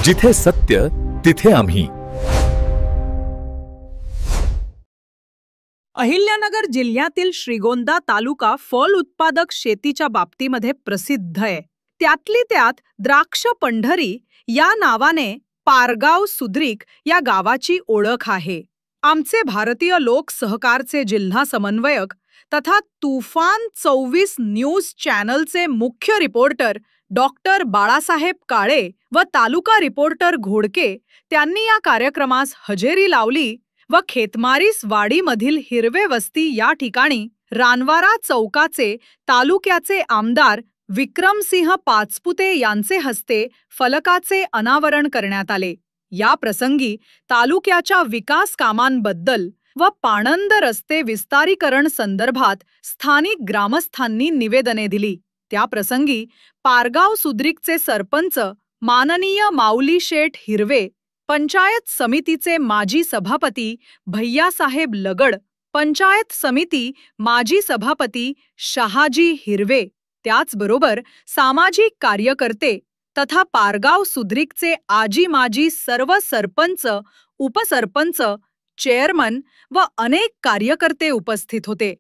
जिथे सत्य तिथे आम्ही. अहिल्यानगर जिल्ह्यातील श्रीगोंदा तालुका फळ उत्पादक शेतीच्या बाबतीमध्ये प्रसिद्ध आहे. त्यातली त्यात द्राक्ष पंढरी या नावाने पारगाव सुद्रिक या गावाची ओळख आहे. आमचे भारतीय लोक सहकारचे जिल्हा समन्वयक तथा तुफान 24 न्यूज चॅनलचे मुख्य रिपोर्टर डॉक्टर बाळासाहेब काळे व तालुका रिपोर्टर घोडके त्यांनी या कार्यक्रमास हजेरी लावली व खेतमारीस वाडीमधील हिरवे वस्ती या ठिकाणी रानवारा चौकाचे तालुक्याचे आमदार विक्रमसिंह पाचपुते यांचे हस्ते फलकाचे अनावरण करण्यात आले. या प्रसंगी तालुक्याच्या विकास कामांबद्दल व पाणंद रस्ते विस्तारीकरण संदर्भात स्थानिक ग्रामस्थांनी निवेदने दिली. त्या प्रसंगी पारगाव सुद्रिकचे सरपंच माननीय माऊली शेठ हिरवे, पंचायत समितीचे माजी सभापती भैयासाहेब लगड, पंचायत समिती माजी सभापती शहाजी हिरवे, त्याचबरोबर सामाजिक कार्यकर्ते तथा पारगाव सुद्रिकचे आजी माजी सर्व सरपंच, उपसरपंच, चेअरमन व अनेक कार्यकर्ते उपस्थित होते.